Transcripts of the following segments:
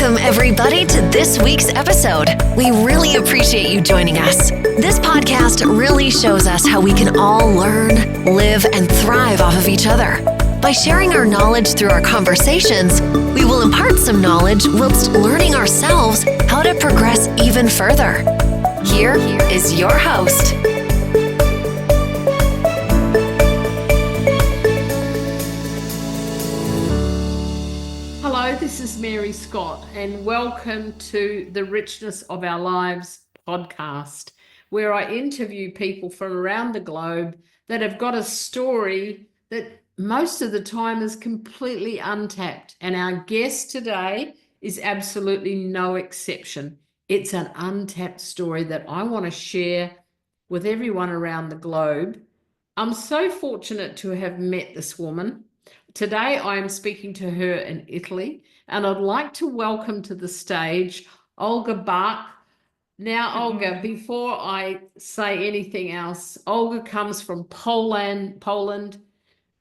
Welcome, everybody, to this week's episode. We really appreciate you joining us. This podcast really shows us how we can all learn, live, and thrive off of each other. By sharing our knowledge through our conversations, we will impart some knowledge whilst learning ourselves how to progress even further. Here is your host. Hello, this is Mary Scott, and welcome to the Richness of Our Lives podcast, where I interview people from around the globe that have got a story that most of the time is completely untapped. And our guest today is absolutely no exception. It's an untapped story that I want to share with everyone around the globe. I'm so fortunate to have met this woman. Today, I am speaking to her in Italy, and I'd like to welcome to the stage Olga Bach. Now, Olga, before I say anything else, Olga comes from Poland,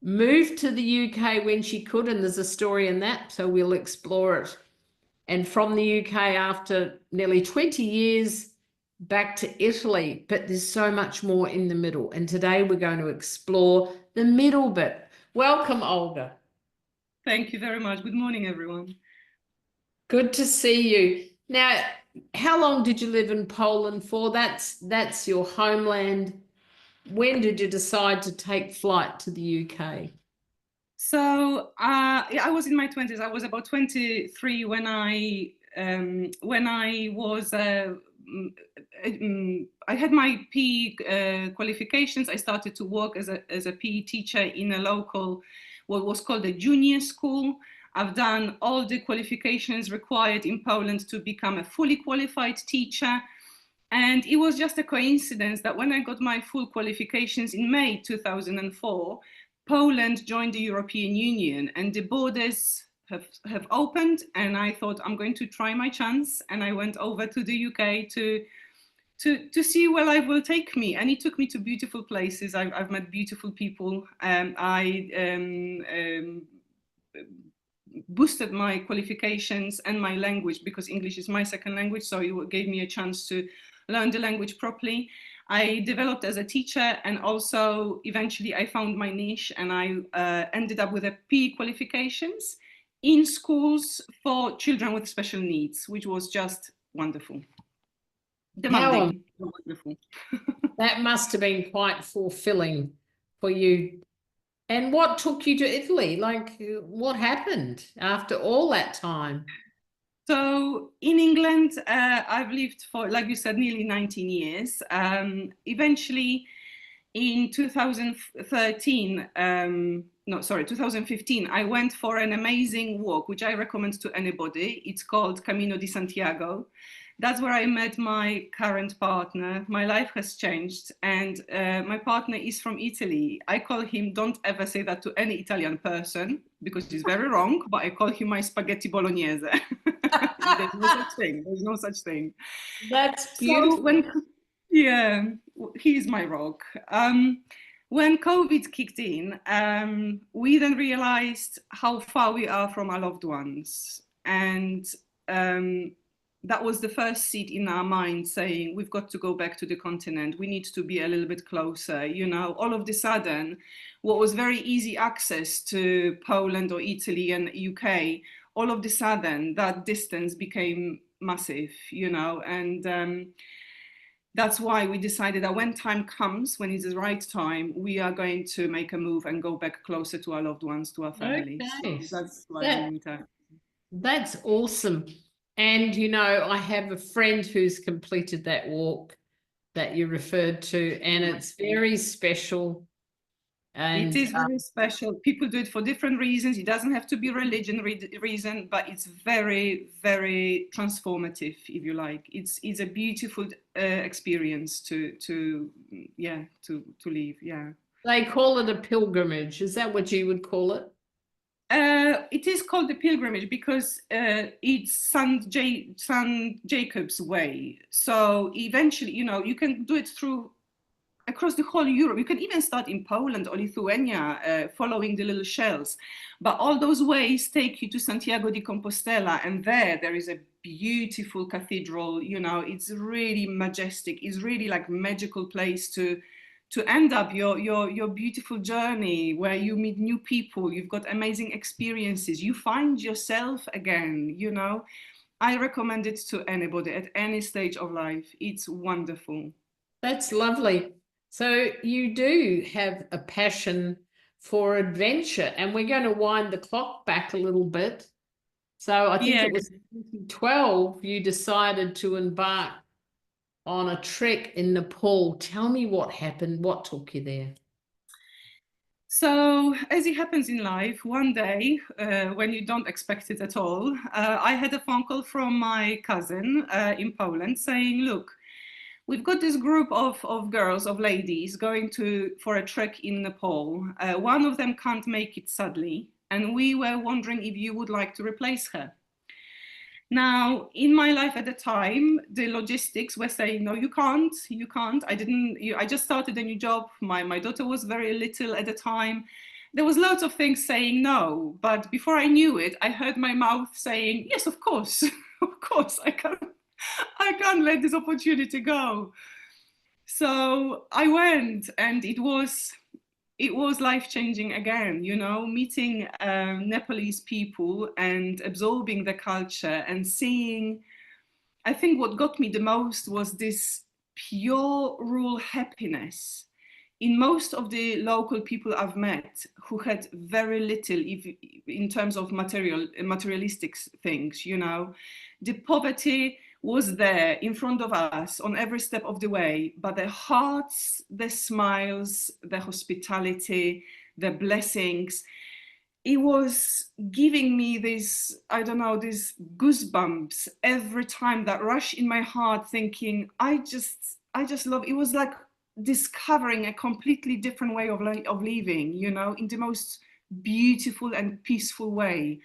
moved to the UK when she could, and there's a story in that, so we'll explore it. And from the UK, after nearly 20 years, back to Italy, but there's so much more in the middle. And today we're going to explore the middle bit. Welcome, Olga. Thank you very much. Good morning, everyone. Good to see you. Now, how long did you live in Poland for? That's your homeland. When did you decide to take flight to the UK? So I was in my 20s. I was about 23 when I was I had my PE qualifications. I started to work as a PE teacher in a local, what was called a junior school. I've done all the qualifications required in Poland to become a fully qualified teacher. And it was just a coincidence that when I got my full qualifications in May 2004, Poland joined the European Union and the borders have opened, and I thought I'm going to try my chance, and I went over to the UK to see where life will take me, and it took me to beautiful places. I've met beautiful people. I boosted my qualifications and my language because English is my second language, so it gave me a chance to learn the language properly. I developed as a teacher, and also eventually I found my niche, and I ended up with a PE qualifications in schools for children with special needs, which was just wonderful. Demanding, wonderful. That must have been quite fulfilling for you. And what took you to Italy? Like, what happened after all that time? So in England, I've lived for, like you said, nearly 19 years. Eventually, in 2015, I went for an amazing walk, which I recommend to anybody. It's called Camino di Santiago. That's where I met my current partner. My life has changed, and my partner is from Italy. I call him, don't ever say that to any Italian person, because it's very wrong, but I call him my spaghetti bolognese. There's no such thing. There's no such thing. That's beautiful. Yeah, he's my rock. When COVID kicked in, we then realized how far we are from our loved ones. And that was the first seed in our mind saying, we've got to go back to the continent. We need to be a little bit closer. You know, all of a sudden, what was very easy access to Poland or Italy and UK, all of a sudden, that distance became massive, you know, and that's why we decided that when time comes, when it's the right time, we are going to make a move and go back closer to our loved ones, to our families. Okay. So that's why That's awesome. And, you know, I have a friend who's completed that walk that you referred to, and it's very special. And it is very special. People do it for different reasons. It doesn't have to be religion reason, but it's very, very transformative, if you like. It's a beautiful experience to live. Yeah. They call it a pilgrimage. Is that what you would call it? It is called the pilgrimage because it's St. Jacob's way. So eventually, you know, you can do it through across the whole Europe. You can even start in Poland or Lithuania, following the little shells. But all those ways take you to Santiago de Compostela, and there is a beautiful cathedral. You know, it's really majestic. It's really like magical place to end up your beautiful journey, where you meet new people, you've got amazing experiences, you find yourself again, you know. I recommend it to anybody at any stage of life. It's wonderful. That's lovely. So you do have a passion for adventure, and we're going to wind the clock back a little bit. So I think Yeah. it was 2012 you decided to embark on a trek in Nepal. Tell me what happened, what took you there? So, as it happens in life, one day, when you don't expect it at all, I had a phone call from my cousin in Poland saying, look, we've got this group of girls, of ladies, going for a trek in Nepal. One of them can't make it, sadly, and we were wondering if you would like to replace her. Now, in my life at the time, the logistics were saying, no, you can't. I just started a new job. My daughter was very little at the time. There was lots of things saying no, but before I knew it, I heard my mouth saying, yes, of course, of course, I can't let this opportunity go. So I went, and it was life-changing again, you know, meeting Nepalese people and absorbing the culture and seeing. I think what got me the most was this pure rural happiness in most of the local people I've met, who had very little in terms of materialistic things, you know. The poverty was there in front of us on every step of the way, but the hearts, the smiles, the hospitality, the blessings, it was giving me this, I don't know, these goosebumps every time, that rush in my heart, thinking, I just love. It was like discovering a completely different way of living, you know, in the most beautiful and peaceful way.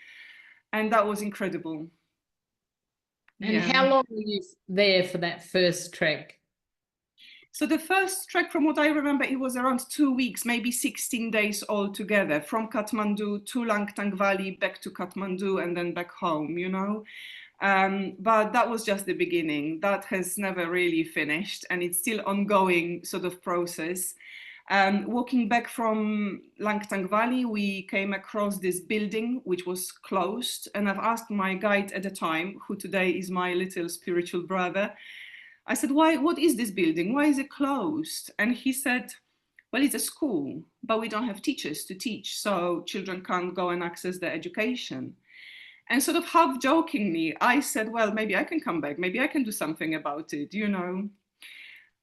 And that was incredible. And Yeah. how long were you there for that first trek? So the first trek, from what I remember, it was around 2 weeks, maybe 16 days altogether, from Kathmandu to Langtang Valley, back to Kathmandu, and then back home, you know. But that was just the beginning. That has never really finished, and it's still ongoing sort of process. Walking back from Langtang Valley, we came across this building which was closed, and I've asked my guide at the time, who today is my little spiritual brother, I said, what is this building? Why is it closed? And he said, well, it's a school, but we don't have teachers to teach, so children can't go and access their education. And sort of half jokingly, I said, well, maybe I can come back. Maybe I can do something about it, you know.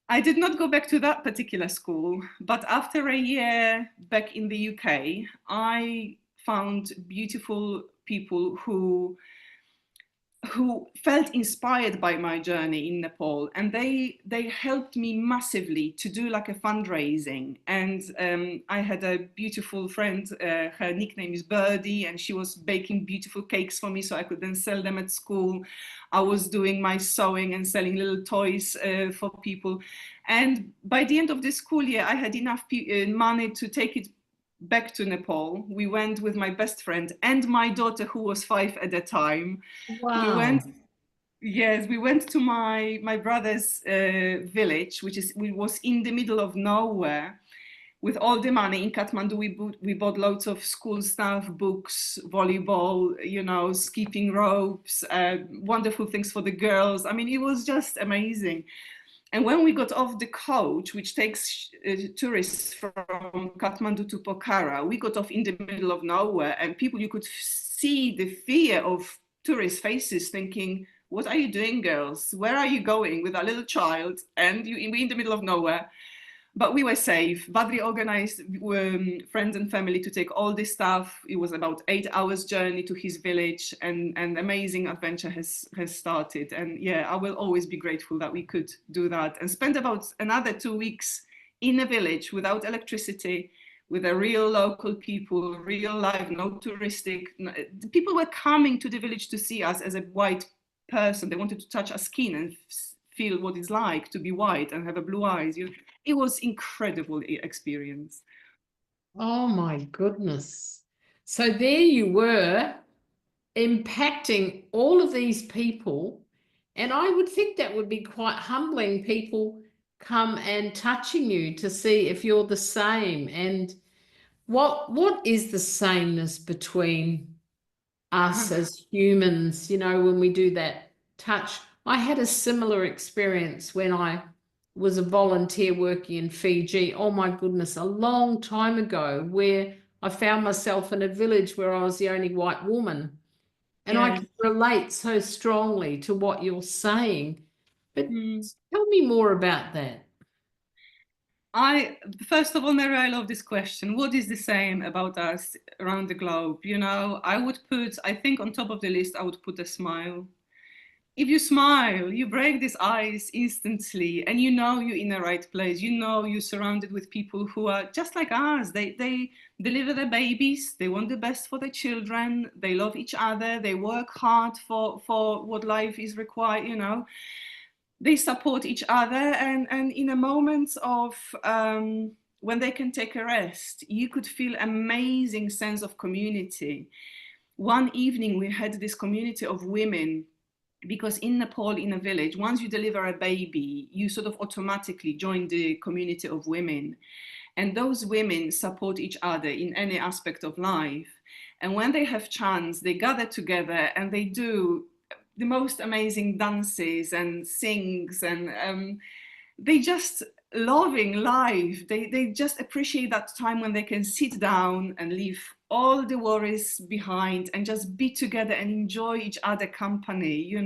I did not go back to that particular school, but after a year back in the UK, I found beautiful people who felt inspired by my journey in Nepal, and they helped me massively to do like a fundraising. And I had a beautiful friend, her nickname is Birdie, and she was baking beautiful cakes for me so I could then sell them at school. I was doing my sewing and selling little toys for people. And by the end of the school year, I had enough money to take it back to Nepal. We went with my best friend and my daughter, who was 5 at the time. Wow. We went to my brother's village, which was in the middle of nowhere. With all the money in Kathmandu, we bought loads of school stuff, books, volleyball, you know, skipping ropes, wonderful things for the girls. I mean, it was just amazing. And when we got off the coach, which takes tourists from Kathmandu to Pokhara, we got off in the middle of nowhere, and people, you could see the fear of tourist faces, thinking, what are you doing, girls? Where are you going with a little child? And we're in the middle of nowhere. But we were safe. Badri organized friends and family to take all this stuff. It was about 8 hours journey to his village, and an amazing adventure has started. And yeah, I will always be grateful that we could do that and spend about another 2 weeks in a village without electricity, with a real local people, real life, no touristic. People were coming to the village to see us as a white person. They wanted to touch our skin and feel what it's like to be white and have a blue eyes. it was incredible experience. Oh my goodness. So there you were impacting all of these people. And I would think that would be quite humbling, people come and touching you to see if you're the same. And what is the sameness between us as humans, when we do that touch? I had a similar experience when I was a volunteer working in Fiji. Oh my goodness, a long time ago, where I found myself in a village where I was the only white woman. And I Yes. can relate so strongly to what you're saying. But Mm. tell me more about that. First of all, Mary, I love this question. What is the same about us around the globe? I think on top of the list, I would put a smile. If you smile, you break this ice instantly, and you're in the right place. You're surrounded with people who are just like us. They deliver their babies. They want the best for their children. They love each other. They work hard for what life is required, They support each other, and in a moment of when they can take a rest, you could feel amazing sense of community. One evening we had this community of women, because in Nepal, in a village, once you deliver a baby, you sort of automatically join the community of women. And those women support each other in any aspect of life. And when they have chance, they gather together and they do the most amazing dances and sings, and they just loving life. They just appreciate that time when they can sit down and leave all the worries behind and just be together and enjoy each other company,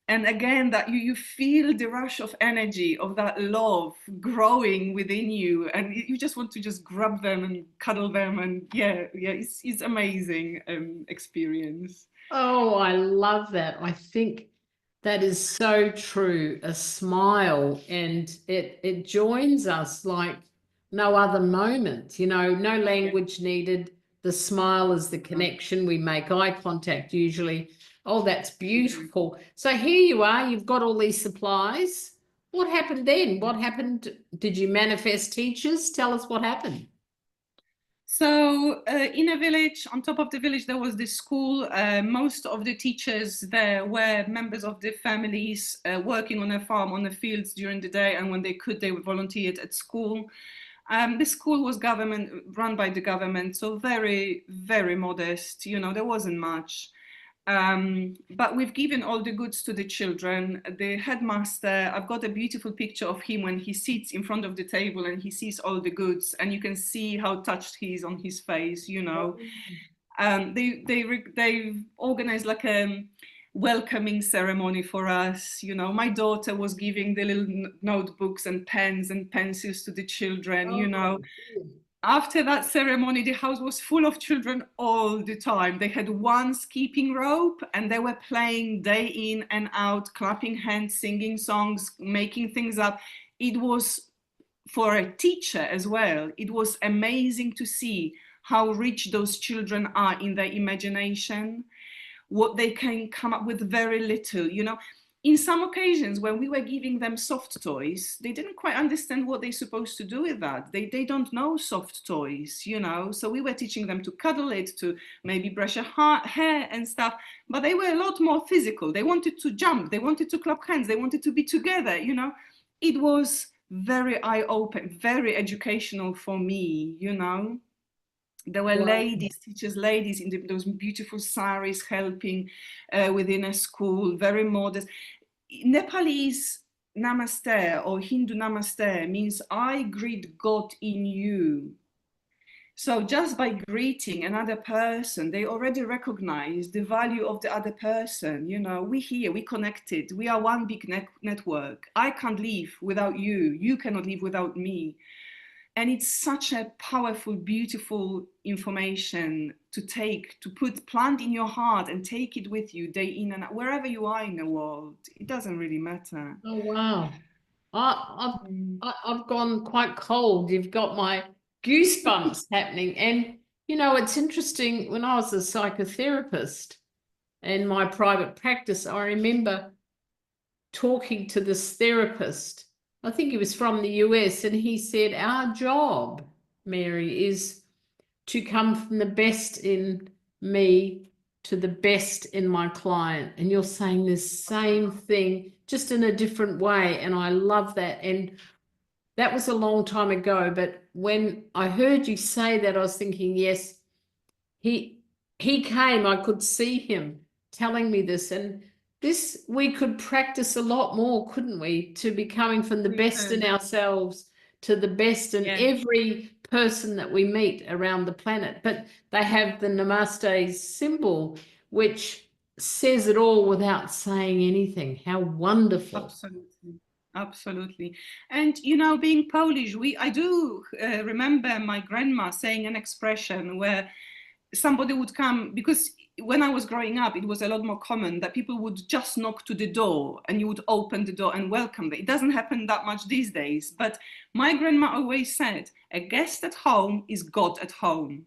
And again, that you feel the rush of energy of that love growing within you, and you just want to just grab them and cuddle them, and it's amazing experience. Oh, I love that. I think that is so true. A smile, and it joins us like no other moment, no language needed. The smile is the connection. We make eye contact usually. Oh, that's beautiful. So here you are, you've got all these supplies. What happened then? What happened? Did you manifest teachers? Tell us what happened. So in a village, on top of the village, there was this school. Most of the teachers there were members of the families working on a farm, on the fields during the day, and when they could, they volunteered at school. The school was run by the government, so very, very modest. There wasn't much. But we've given all the goods to the children. The headmaster, I've got a beautiful picture of him when he sits in front of the table and he sees all the goods, and you can see how touched he is on his face, They organized like a welcoming ceremony for us. My daughter was giving the little notebooks and pens and pencils to the children. After that ceremony, the house was full of children all the time. They had one skipping rope and they were playing day in and out, clapping hands, singing songs, making things up. It was, for a teacher as well, it was amazing to see how rich those children are in their imagination, what they can come up with very little, In some occasions, when we were giving them soft toys, they didn't quite understand what they're supposed to do with that. They don't know soft toys, So we were teaching them to cuddle it, to maybe brush a hair and stuff. But they were a lot more physical. They wanted to jump. They wanted to clap hands. They wanted to be together, It was very eye-opening, very educational for me, There were teachers, ladies in those beautiful saris helping within a school, very modest. Nepalese namaste or Hindu namaste means I greet God in you. So just by greeting another person, they already recognize the value of the other person. We here, we connected, we are one big network. I can't live without you. You cannot live without me. And it's such a powerful, beautiful information to plant in your heart and take it with you day in and out, wherever you are in the world. It doesn't really matter. Oh, wow. I've gone quite cold. You've got my goosebumps happening. And, it's interesting, when I was a psychotherapist in my private practice, I remember talking to this therapist I think he was from the US, and he said, our job, Mary, is to come from the best in me to the best in my client. And you're saying the same thing, just in a different way. And I love that. And that was a long time ago. But when I heard you say that, I was thinking, yes, he came, I could see him telling me this. And this, we could practice a lot more, couldn't we? To be coming from the best in ourselves to the best in every person that we meet around the planet. But they have the Namaste symbol, which says it all without saying anything. How wonderful. Absolutely. Absolutely. And, you know, being Polish, I do remember my grandma saying an expression where somebody would come, because when I was growing up, it was a lot more common that people would just knock to the door and you would open the door and welcome them. It doesn't happen that much these days, but my grandma always said, a guest at home is God at home.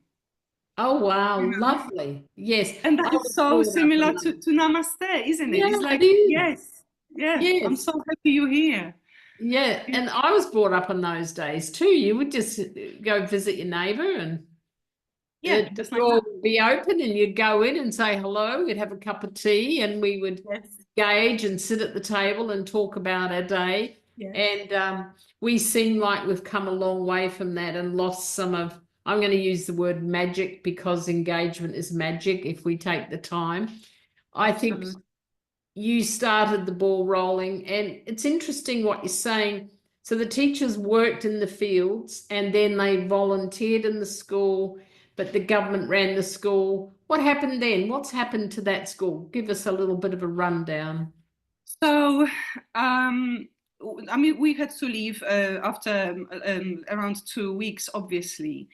Oh, wow. Lovely. Yes. And that is so similar to Namaste, isn't it? Yeah, It's like, it is. yes, Yes. I'm so happy you're here. Yeah, and I was brought up in those days too. You would just go visit your neighbour, and the just door like would be open, and you'd go in and say hello. We'd have a cup of tea, and we would engage and sit at the table and talk about our day. And we seem like we've come a long way from that and lost some of, I'm going to use the word magic, because engagement is magic if we take the time. I think you started the ball rolling, and it's interesting what you're saying. So the teachers worked in the fields and then they volunteered in the school, but the government ran the school. What happened then? What's happened to that school? Give us a little bit of a rundown. So, I mean, we had to leave after around 2 weeks, obviously.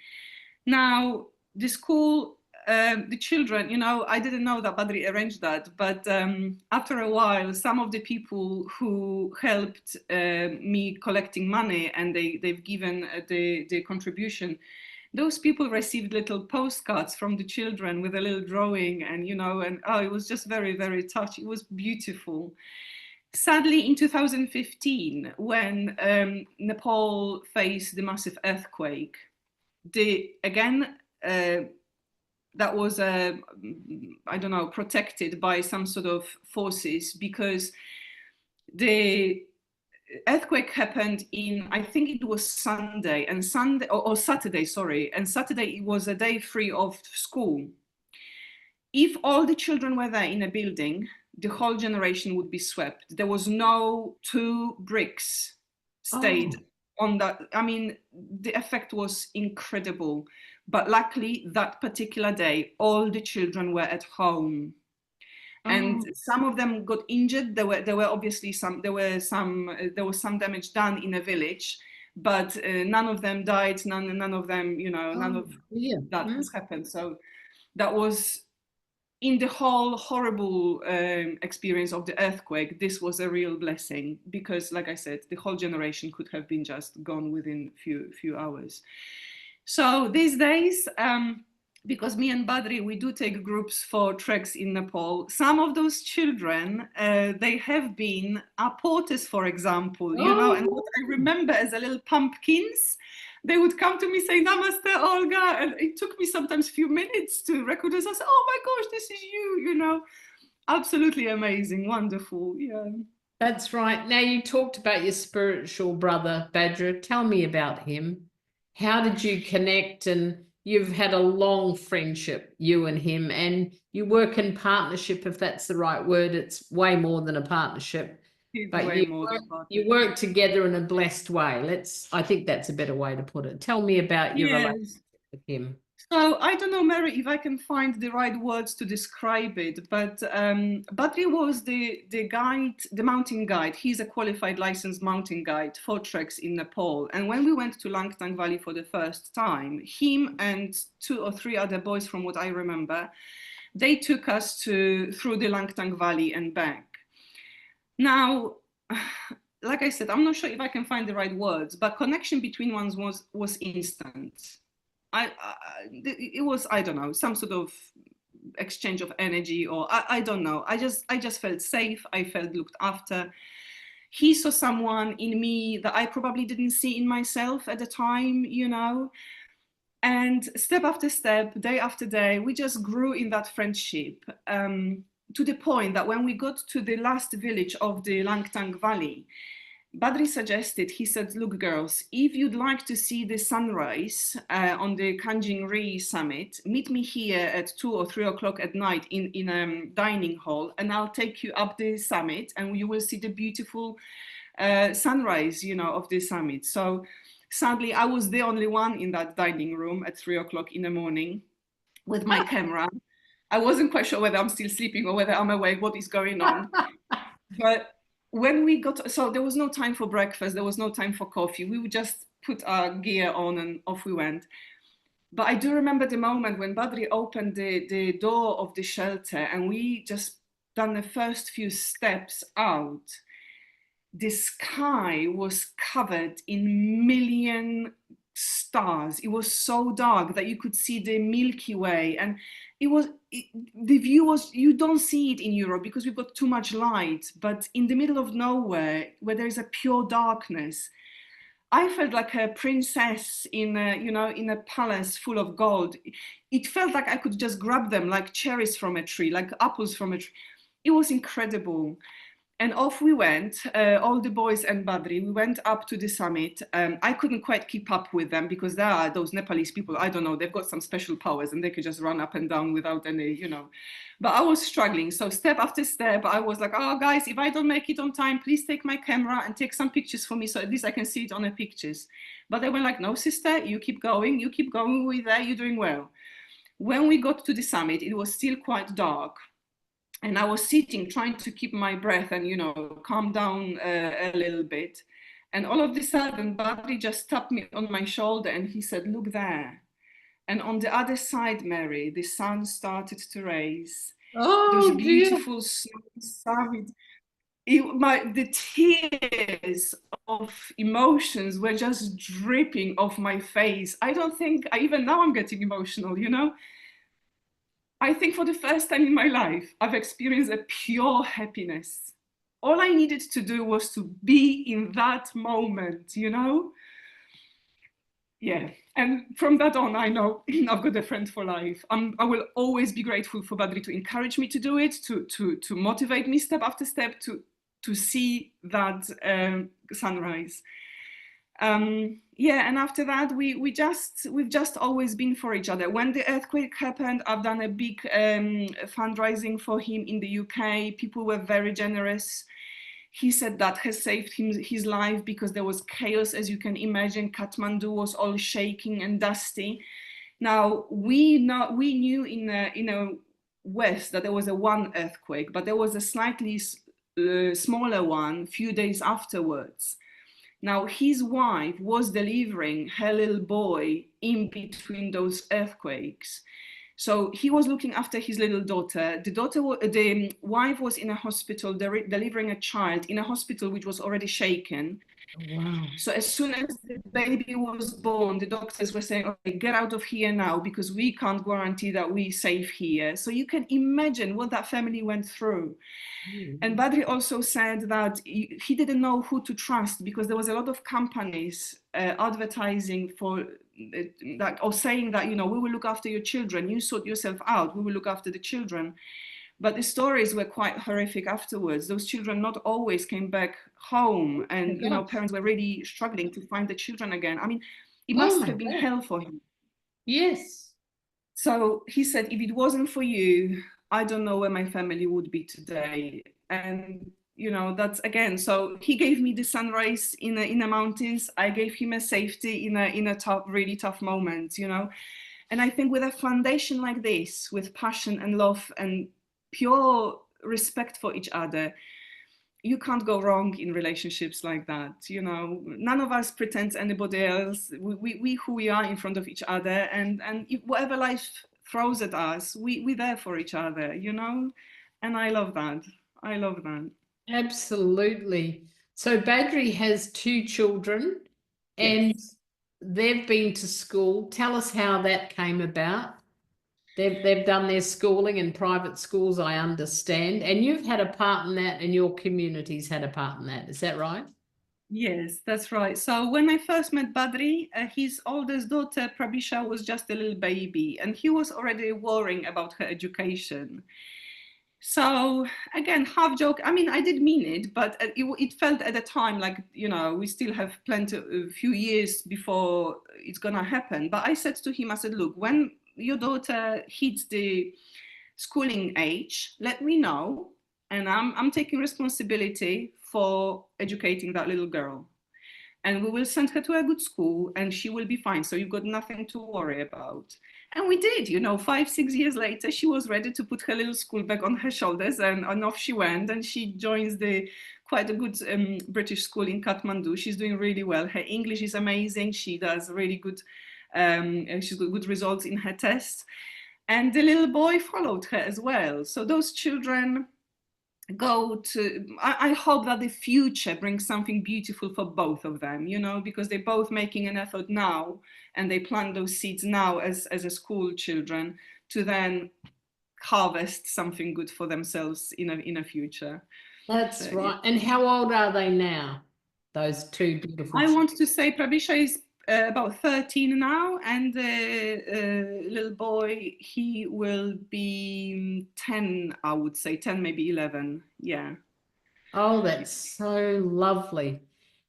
Now, the school, the children, you know, I didn't know that Badri arranged that, but after a while, some of the people who helped me collecting money, and they've given the contribution, those people received little postcards from the children with a little drawing, and, you know, and oh, it was just very, very touching. It was beautiful. Sadly, in 2015, when Nepal faced the massive earthquake, that was, I don't know, protected by some sort of forces, because the earthquake happened in, I think it was Sunday, and Saturday, sorry, and Saturday it was a day free of school. If all the children were there in a building, the whole generation would be swept. There was no 2 bricks stayed on that. I mean, the effect was incredible. But luckily, that particular day, all the children were at home. And some of them got injured. There was some damage done in a village, but none of them died. None of them, you know, none of that has happened. So that was, in the whole horrible experience of the earthquake, this was a real blessing, because, like I said, the whole generation could have been just gone within few hours. So these days, because me and Badri, we do take groups for treks in Nepal. Some of those children, they have been our porters, for example, you know, and what I remember as a little pumpkins, they would come to me saying, Namaste, Olga. And it took me sometimes a few minutes to recognize. I said, oh my gosh, this is you know. Absolutely amazing, wonderful, yeah. That's right. Now, you talked about your spiritual brother, Badri. Tell me about him. How did you connect? And you've had a long friendship, you and him, and you work in partnership, if that's the right word. It's way more than a partnership. But you work together in a blessed way. I think that's a better way to put it. Tell me about your relationship with him. So I don't know, Mary, if I can find the right words to describe it, but Badri was the guide, the mountain guide. He's a qualified licensed mountain guide for treks in Nepal. And when we went to Langtang Valley for the first time, him and 2 or 3 other boys, from what I remember, they took us through the Langtang Valley and back. Now, like I said, I'm not sure if I can find the right words, but connection between ones was instant. It was, I don't know, some sort of exchange of energy, or I don't know. I just felt safe. I felt looked after. he saw someone in me that I probably didn't see in myself at the time, you know. And step after step, day after day, we just grew in that friendship, to the point that when we got to the last village of the Langtang Valley, Badri suggested, he said, look, girls, if you'd like to see the sunrise on the Kanjingri summit, meet me here at 2 or 3 o'clock at night in a dining hall, and I'll take you up the summit and you will see the beautiful sunrise, you know, of the summit. So sadly, I was the only one in that dining room at 3 o'clock in the morning with my camera. I wasn't quite sure whether I'm still sleeping or whether I'm awake, what is going on. But when we got, so there was no time for breakfast, there was no time for coffee. We would just put our gear on and off we went. But I do remember the moment when Badri opened the door of the shelter and we just done the first few steps out. The sky was covered in million stars. It was so dark that you could see the Milky Way, and the view was, you don't see it in Europe because we've got too much light, but in the middle of nowhere where there is a pure darkness, I felt like a princess in a palace full of gold. It felt like I could just grab them like cherries from a tree, like apples from a tree. It was incredible. And off we went, all the boys and Badri, we went up to the summit. I couldn't quite keep up with them because there are those Nepalese people, I don't know, they've got some special powers and they could just run up and down without any, you know. But I was struggling. So step after step, I was like, oh guys, if I don't make it on time, please take my camera and take some pictures for me so at least I can see it on the pictures. But they were like, no, sister, you keep going, we're there, you're doing well. When we got to the summit, it was still quite dark. And I was sitting, trying to keep my breath and, you know, calm down a little bit. And all of a sudden, Badri just tapped me on my shoulder and he said, look there. And on the other side, Mary, the sun started to rise. Oh, those beautiful summit. The tears of emotions were just dripping off my face. I don't think, even now I'm getting emotional, you know. I think for the first time in my life, I've experienced a pure happiness. All I needed to do was to be in that moment, you know? Yeah, and from that on, I know I've got a friend for life. I will always be grateful for Badri to encourage me to do it, to motivate me step after step to see that sunrise. Yeah, and after that, we've just always been for each other. When the earthquake happened, I've done a big fundraising for him in the UK. People were very generous. He said that has saved his life because there was chaos, as you can imagine. Kathmandu was all shaking and dusty. Now we knew in west that there was one earthquake, but there was a slightly smaller one a few days afterwards. Now, his wife was delivering her little boy in between those earthquakes. So he was looking after his little daughter. The wife was in a hospital, delivering a child in a hospital which was already shaken. Wow. So as soon as the baby was born, the doctors were saying, okay, get out of here now because we can't guarantee that we're safe here. So you can imagine what that family went through. And Badri also said that he didn't know who to trust because there was a lot of companies advertising for that, or saying that, you know, we will look after your children, you sort yourself out, we will look after the children. But the stories were quite horrific afterwards. Those children not always came back home, and you know, parents were really struggling to find the children again. I mean, it must have been hell for him. Yes. So he said, if it wasn't for you, I don't know where my family would be today. And you know, that's again, so he gave me the sunrise in the mountains. I gave him a safety in a tough, really tough moment, you know. And I think with a foundation like this, with passion and love and pure respect for each other, you can't go wrong in relationships like that. You know, none of us pretends anybody else. We who we are in front of each other, and if whatever life throws at us, we're there for each other, you know. And I love that. I love that. Absolutely. So Badri has 2 children, and yes. they've been to school. Tell us how that came about. They've done their schooling in private schools, I understand, and you've had a part in that, and your community's had a part in that. Is that right? Yes, that's right. So when I first met Badri, his oldest daughter, Prabisha, was just a little baby, and he was already worrying about her education. So again, half joke. I mean, I did mean it, but it felt at the time like, we still have a few years before it's gonna happen. But I said to him, I said, look, when your daughter hits the schooling age, let me know, and I'm taking responsibility for educating that little girl. And we will send her to a good school and she will be fine. So you've got nothing to worry about. And we did, 5, 6 years later, she was ready to put her little school bag on her shoulders, and off she went. And she joins quite a good British school in Kathmandu. She's doing really well. Her English is amazing. She does really good, she's got good results in her tests. And the little boy followed her as well. So those children I hope that the future brings something beautiful for both of them, because they're both making an effort now, and they plant those seeds now as a school children to then harvest something good for themselves in a future. That's right. Yeah. And how old are they now? Those two beautiful children. I want to say Prabisha is about 13 now, and the little boy, he will be 10, I would say 10, maybe 11. Yeah. Oh, that's so lovely.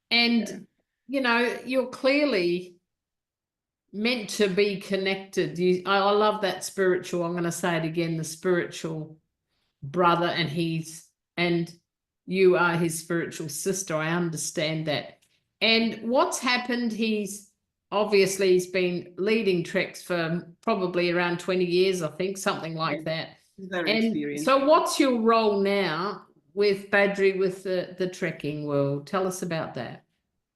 And you're clearly meant to be connected. I love that spiritual, I'm going to say it again, the spiritual brother, and you are his spiritual sister. I understand that. And what's happened, he's been leading treks for probably around 20 years, I think, something like that. Very experienced. So what's your role now with Badri, with the trekking world? Tell us about that.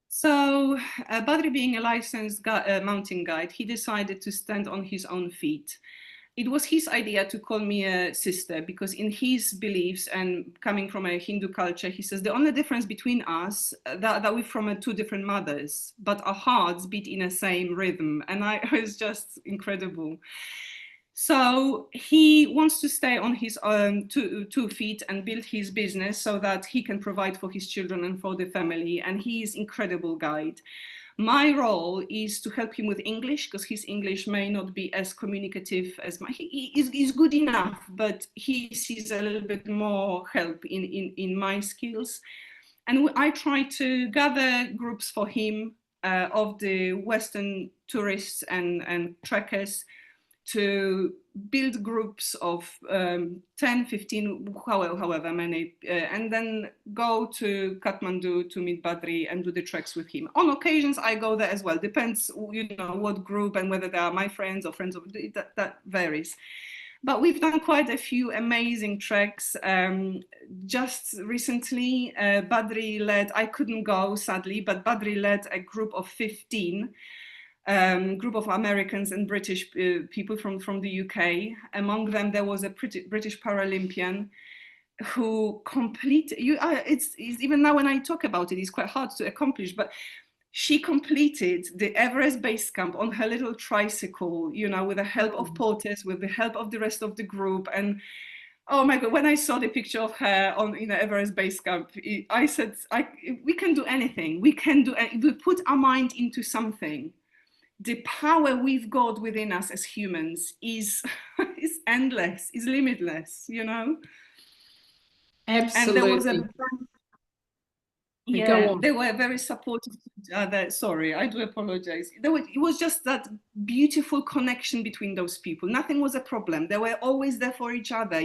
So Badri, being a licensed mountain guide, he decided to stand on his own feet. It was his idea to call me a sister, because in his beliefs, and coming from a Hindu culture, he says the only difference between us that we're from two different mothers, but our hearts beat in the same rhythm. And it was just incredible. So he wants to stay on his two feet and build his business so that he can provide for his children and for the family. And he is an incredible guide. My role is to help him with English, because his English may not be as communicative as he is good enough, but he sees a little bit more help in my skills. And I try to gather groups for him of the Western tourists and trekkers, to build groups of 10, 15, however many, and then go to Kathmandu to meet Badri and do the treks with him. On occasions, I go there as well. Depends, what group and whether they are my friends or friends of that varies. But we've done quite a few amazing treks. Just recently, Badri led, I couldn't go sadly, but Badri led a group of 15. Group of Americans and British people from the UK. Among them, there was a British Paralympian who completed. It's even now when I talk about it, it's quite hard to accomplish. But she completed the Everest Base Camp on her little tricycle, with the help of porters, with the help of the rest of the group. And oh my God, when I saw the picture of her on Everest Base Camp, I said, we can do anything. We can do. We put our mind into something. The power we've got within us as humans is endless, is limitless, Absolutely. And they were very supportive. Sorry, I do apologize. It was just that beautiful connection between those people. Nothing was a problem. They were always there for each other,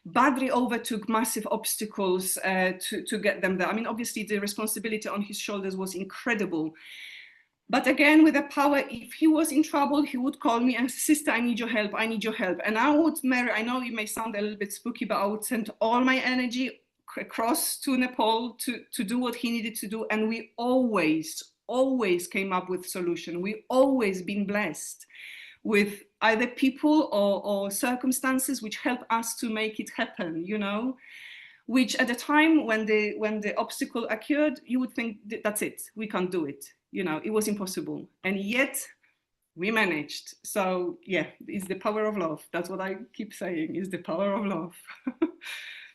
Badri overtook massive obstacles to get them there. I mean, obviously the responsibility on his shoulders was incredible. But again, with the power, if he was in trouble, he would call me and say, sister, I need your help, I need your help. And I would I know it may sound a little bit spooky, but I would send all my energy across to Nepal to do what he needed to do. And we always came up with solution. We always been blessed with either people or circumstances which help us to make it happen, which at the time when the obstacle occurred, you would think that's it, we can't do it. It was impossible. And yet we managed. So yeah, it's the power of love. That's what I keep saying, is the power of love.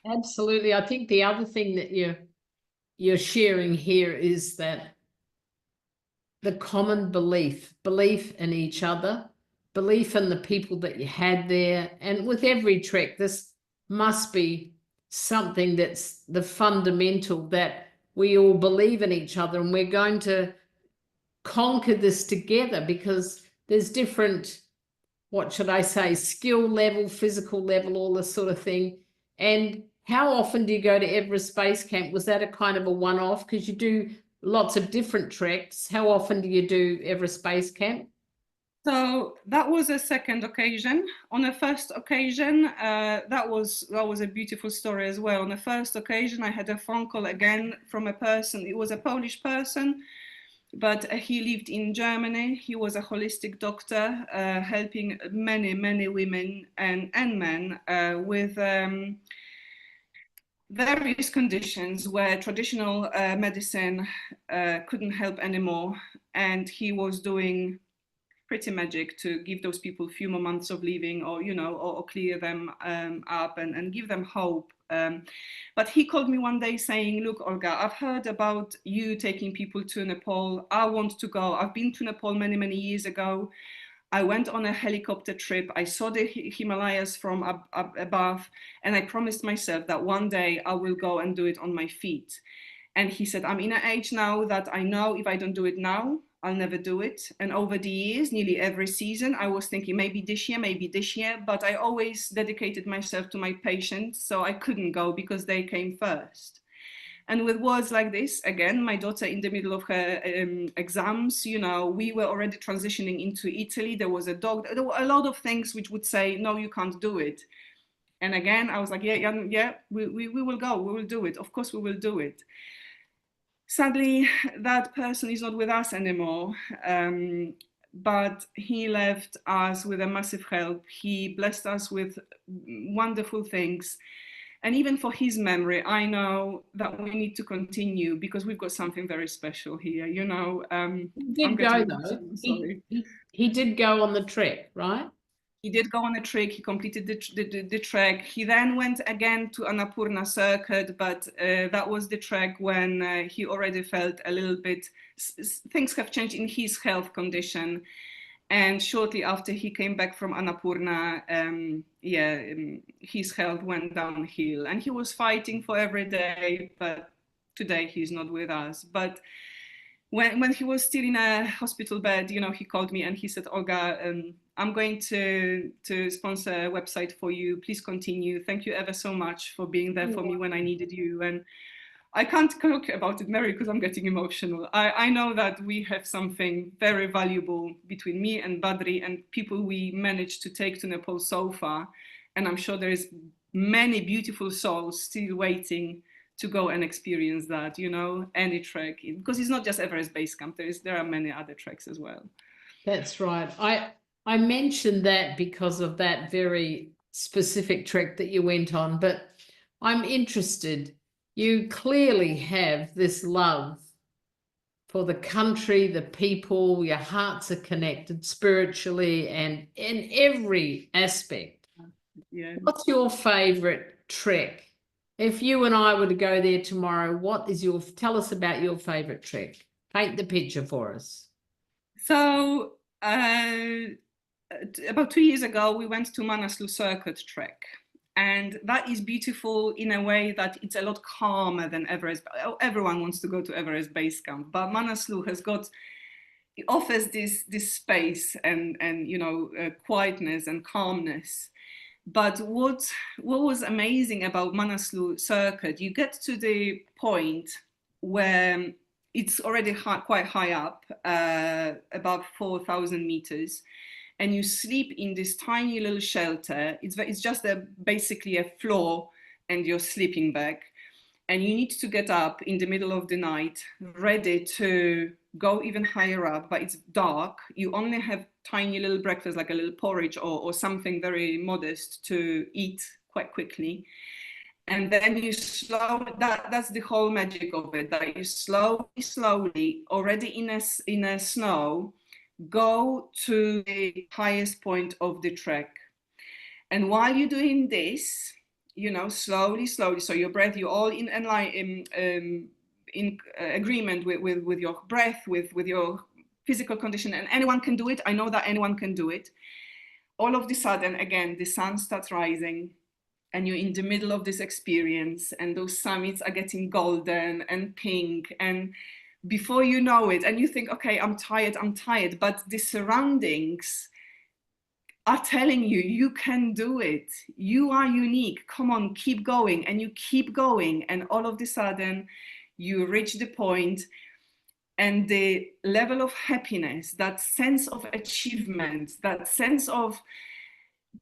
Absolutely. I think the other thing that you're sharing here is that the common belief in each other, belief in the people that you had there. And with every trek, this must be something that's the fundamental, that we all believe in each other and we're going to conquer this together, because there's different, what should I say, skill level, physical level, all this sort of thing. And how often do you go to Everest Base Camp? Was that a kind of a one-off? Because you do lots of different treks. How often do you do Everest Base Camp? So that was a second occasion. On a first occasion, that was a beautiful story as well. On the first occasion, I had a phone call again from a person. It was a Polish person, but he lived in Germany. He was a holistic doctor, helping many women and men with various conditions where traditional medicine couldn't help anymore. And he was doing pretty magic to give those people a few more months of living, or or clear them up and give them hope. But he called me one day saying, look, Olga, I've heard about you taking people to Nepal. I want to go. I've been to Nepal many years ago. I went on a helicopter trip. I saw the Himalayas from up above, and I promised myself that one day I will go and do it on my feet. And he said, I'm in an age now that I know if I don't do it now, I'll never do it. And over the years, nearly every season, I was thinking maybe this year, but I always dedicated myself to my patients, so I couldn't go because they came first. And with words like this, again, my daughter in the middle of her exams, we were already transitioning into Italy. There was a dog, there were a lot of things which would say, no, you can't do it. And again, I was like, yeah, we will go, we will do it. Of course, we will do it. Sadly, that person is not with us anymore, but he left us with a massive help. He blessed us with wonderful things. And even for his memory, I know that we need to continue, because we've got something very special here, He did go, though. He did go on the trek, right? He did go on a trek. He completed the trek. He then went again to Annapurna circuit, but that was the trek when he already felt a little bit, things have changed in his health condition. And shortly after he came back from Annapurna, his health went downhill. And he was fighting for every day, but today he's not with us. But when he was still in a hospital bed, he called me and he said, Olga, I'm going to sponsor a website for you. Please continue. Thank you ever so much for being there for me when I needed you. And I can't talk about it, Mary, because I'm getting emotional. I know that we have something very valuable between me and Badri and people we managed to take to Nepal so far. And I'm sure there is many beautiful souls still waiting to go and experience that, any trek, because it's not just Everest Base Camp. There are many other treks as well. That's right. I mentioned that because of that very specific trek that you went on, but I'm interested. You clearly have this love for the country, the people. Your hearts are connected spiritually and in every aspect. Yeah. What's your favorite trek? If you and I were to go there tomorrow, tell us about your favorite trek. Paint the picture for us. So about 2 years ago, we went to Manaslu Circuit trek. And that is beautiful in a way that it's a lot calmer than Everest. Everyone wants to go to Everest Base Camp, but Manaslu it offers this space and quietness and calmness. But what was amazing about Manaslu Circuit, you get to the point where it's already quite high up, about 4,000 meters, and you sleep in this tiny little shelter. It's just basically a floor and your sleeping bag. And you need to get up in the middle of the night, ready to go even higher up, but it's dark. You only have tiny little breakfast, like a little porridge or something very modest to eat quite quickly. And then you that's the whole magic of it, that you slowly, already in a snow, go to the highest point of the trek. And while you're doing this, slowly, so your breath, you're all in agreement with your breath, with your physical condition, and anyone can do it. I know that anyone can do it. All of a sudden, again, the sun starts rising and you're in the middle of this experience, and those summits are getting golden and pink, and before you know it, and you think, okay, I'm tired, but the surroundings are telling you, you can do it. You are unique. Come on, keep going. And you keep going. And all of a sudden, you reach the point, and the level of happiness, that sense of achievement, that sense of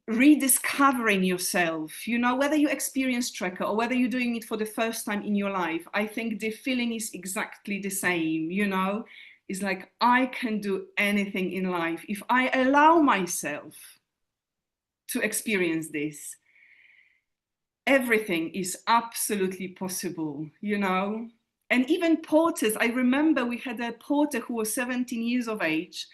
rediscovering yourself, whether you experience Trekker or whether you're doing it for the first time in your life, I think the feeling is exactly the same, It's like, I can do anything in life if I allow myself to experience this. Everything is absolutely possible, And even porters, I remember we had a porter who was 17 years of age,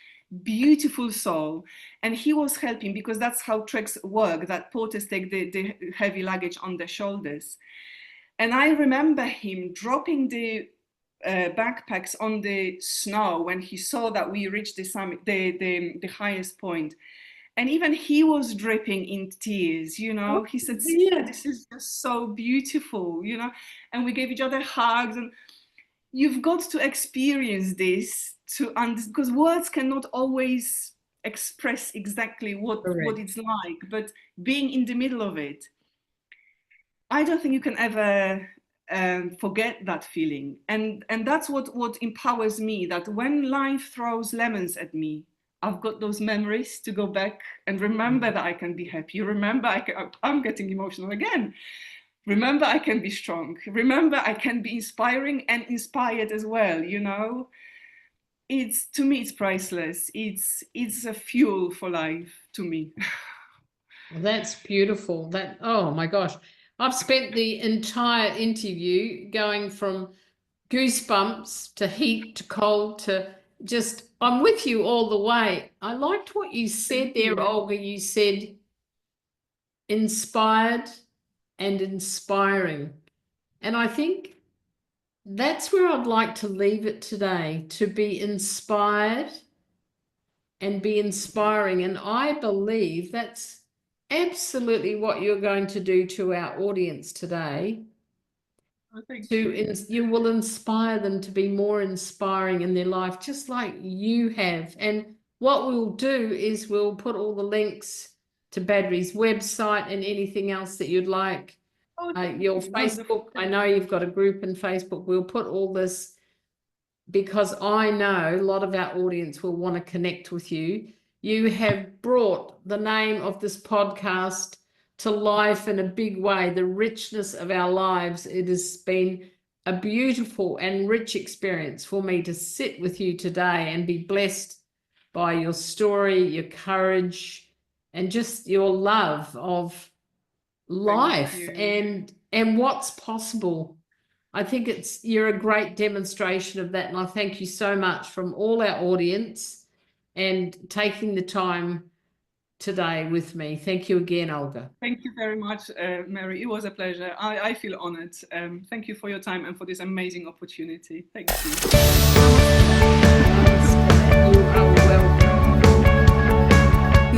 beautiful soul, and he was helping, because that's how treks work, that porters take the heavy luggage on their shoulders. And I remember him dropping the backpacks on the snow when he saw that we reached the summit, the highest point. And even he was dripping in tears, He said, yeah, this is just so beautiful, And we gave each other hugs. And you've got to experience this because words cannot always express exactly what it's like. But being in the middle of it, I don't think you can ever forget that feeling. And that's what empowers me, that when life throws lemons at me, I've got those memories to go back and remember that I can be happy. Remember, I'm getting emotional again. Remember, I can be strong. Remember, I can be inspiring and inspired as well, To me, it's priceless. It's a fuel for life to me. That's beautiful. Oh my gosh. I've spent the entire interview going from goosebumps to heat to cold to just, I'm with you all the way. I liked what you said there, Olga. You said inspired and inspiring. And I think that's where I'd like to leave it today, to be inspired and be inspiring. And I believe that's absolutely what you're going to do to our audience today. You will inspire them to be more inspiring in their life, just like you have. And what we'll do is we'll put all the links to Badri's website and anything else that you'd like. Your Facebook, I know you've got a group in Facebook. We'll put all this, because I know a lot of our audience will want to connect with you. You have brought the name of this podcast to life in a big way, the richness of our lives. It has been a beautiful and rich experience for me to sit with you today and be blessed by your story, your courage, and just your love of life and what's possible. I think you're a great demonstration of that, and I thank you so much from all our audience and taking the time today with me. Thank you again, Olga. Thank you very much, Mary. It was a pleasure. I feel honored. Thank you for your time and for this amazing opportunity. Thank you. You are welcome.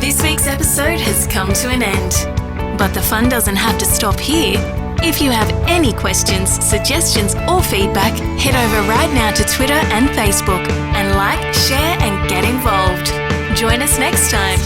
This week's episode has come to an end, but the fun doesn't have to stop here. If you have any questions, suggestions, or feedback, head over right now to Twitter and Facebook and like, share, and get involved. Join us next time.